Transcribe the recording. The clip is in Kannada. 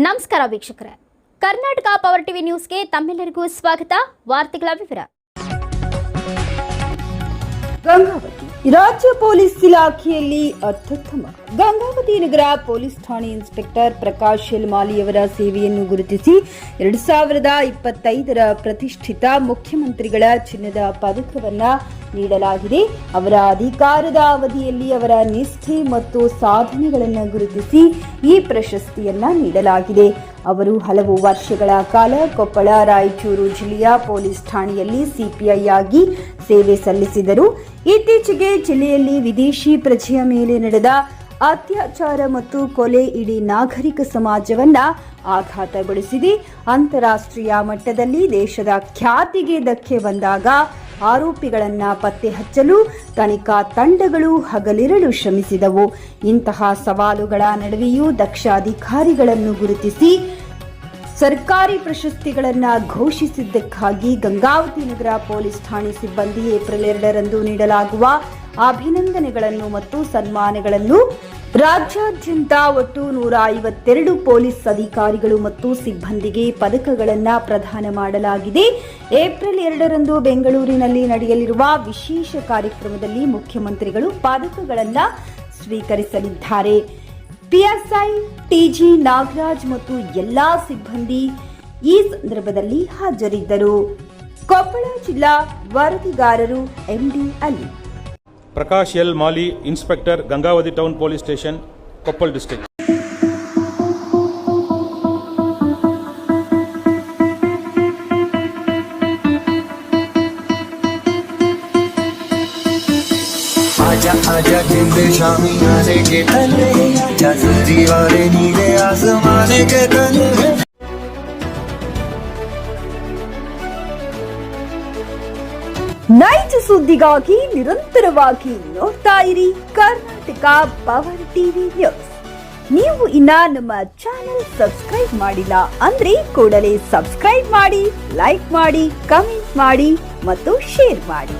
ನಮಸ್ಕಾರ ವೀಕ್ಷಕರೇ, ಕರ್ನಾಟಕ ಪವರ್ ಟಿವಿ ನ್ಯೂಸ್ಗೆ ತಮ್ಮೆಲ್ಲರಿಗೂ ಸ್ವಾಗತ. ವಾರ್ತೆಗಳ ವಿವರ. ಗಂಗಾವತಿ ರಾಜ್ಯ ಪೊಲೀಸ್ ಇಲಾಖೆಯಲ್ಲಿ ಅತ್ಯುತ್ತಮ ಗಂಗಾವತಿ ನಗರ ಪೊಲೀಸ್ ಠಾಣೆ ಇನ್ಸ್ಪೆಕ್ಟರ್ ಪ್ರಕಾಶ್ ಯಲ್ಮಾಲಿಯವರ ಸೇವೆಯನ್ನು ಗುರುತಿಸಿ 2025ರ ಪ್ರತಿಷ್ಠಿತ ಮುಖ್ಯಮಂತ್ರಿಗಳ ಚಿನ್ನದ ಪದಕವನ್ನ ನೀಡಲಾಗಿದೆ. ಅವರ ಅಧಿಕಾರದ ಅವಧಿಯಲ್ಲಿ ಅವರ ನಿಷ್ಠೆ ಮತ್ತು ಸಾಧನೆಗಳನ್ನು ಗುರುತಿಸಿ ಈ ಪ್ರಶಸ್ತಿಯನ್ನ ನೀಡಲಾಗಿದೆ. ಅವರು ಹಲವು ವರ್ಷಗಳ ಕಾಲ ಕೊಪ್ಪಳ, ರಾಯಚೂರು ಜಿಲ್ಲೆಯ ಪೊಲೀಸ್ ಠಾಣೆಯಲ್ಲಿ ಸಿಪಿಐ ಆಗಿ ಸೇವೆ ಸಲ್ಲಿಸಿದರು. ಇತ್ತೀಚೆಗೆ ಜಿಲ್ಲೆಯಲ್ಲಿ ವಿದೇಶಿ ಪ್ರಜೆಯ ಮೇಲೆ ನಡೆದ ಅತ್ಯಾಚಾರ ಮತ್ತು ಕೊಲೆ ಇಡೀ ನಾಗರಿಕ ಸಮಾಜವನ್ನ ಆಘಾತಗೊಳಿಸಿದೆ. ಅಂತಾರಾಷ್ಟ್ರೀಯ ಮಟ್ಟದಲ್ಲಿ ದೇಶದ ಖ್ಯಾತಿಗೆ ಧಕ್ಕೆ ಬಂದಾಗ ಆರೋಪಿಗಳನ್ನ ಪತ್ತೆ ಹಚ್ಚಲು ತನಿಖಾ ತಂಡಗಳು ಹಗಲಿರುಳು ಶ್ರಮಿಸಿದವು. ಇಂತಹ ಸವಾಲುಗಳ ನಡುವೆಯೂ ದಕ್ಷ ಅಧಿಕಾರಿಗಳನ್ನು ಗುರುತಿಸಿ ಸರ್ಕಾರಿ ಪ್ರಶಸ್ತಿಗಳನ್ನ ಘೋಷಿಸಿದ್ದಕ್ಕಾಗಿ ಗಂಗಾವತಿ ನಗರ ಪೊಲೀಸ್ ಠಾಣೆ ಸಿಬ್ಬಂದಿ ಏಪ್ರಿಲ್ 2ರಂದು ನೀಡಲಾಗುವ ಅಭಿನಂದನೆಗಳನ್ನು ಮತ್ತು ಸನ್ಮಾನಗಳನ್ನು ರಾಜ್ಯಾದ್ಯಂತ ಒಟ್ಟು 152 ಪೊಲೀಸ್ ಅಧಿಕಾರಿಗಳು ಮತ್ತು ಸಿಬ್ಬಂದಿಗೆ ಪದಕಗಳನ್ನು ಪ್ರದಾನ ಮಾಡಲಾಗಿದೆ. ಏಪ್ರಿಲ್ 2ರಂದು ಬೆಂಗಳೂರಿನಲ್ಲಿ ನಡೆಯಲಿರುವ ವಿಶೇಷ ಕಾರ್ಯಕ್ರಮದಲ್ಲಿ ಮುಖ್ಯಮಂತ್ರಿಗಳು ಪದಕಗಳನ್ನು ಸ್ವೀಕರಿಸಲಿದ್ದಾರೆ. ಪಿಎಸ್ಐ ಟಿಜಿ ನಾಗರಾಜ್ ಮತ್ತು ಎಲ್ಲಾ ಸಿಬ್ಬಂದಿ ಈ ಸಂದರ್ಭದಲ್ಲಿ ಹಾಜರಿದ್ದರು. ಕೊಪ್ಪಳ ಜಿಲ್ಲಾ ವರದಿಗಾರರು MD Ali. Prakash L Mali, inspector, Gangavathi town police station, Koppal district. आजा आजा जिंदे शामी आने के तले, आजा सजी वाले नीले आसमाने के तले. ನೈಜ ಸುದ್ದಿಗಾಗಿ ನಿರಂತರವಾಗಿ ನೋಡ್ತಾ ಇರಿ ಕರ್ನಾಟಕ ಪವರ್ ಟಿವಿ ನ್ಯೂಸ್. ನೀವು ಇನ್ನ ನಮ್ಮ ಚಾನೆಲ್ ಸಬ್ಸ್ಕ್ರೈಬ್ ಮಾಡಿಲ್ಲ ಅಂದ್ರೆ ಕೂಡಲೇ ಸಬ್ಸ್ಕ್ರೈಬ್ ಮಾಡಿ, ಲೈಕ್ ಮಾಡಿ, ಕಮೆಂಟ್ ಮಾಡಿ ಮತ್ತು ಶೇರ್ ಮಾಡಿ.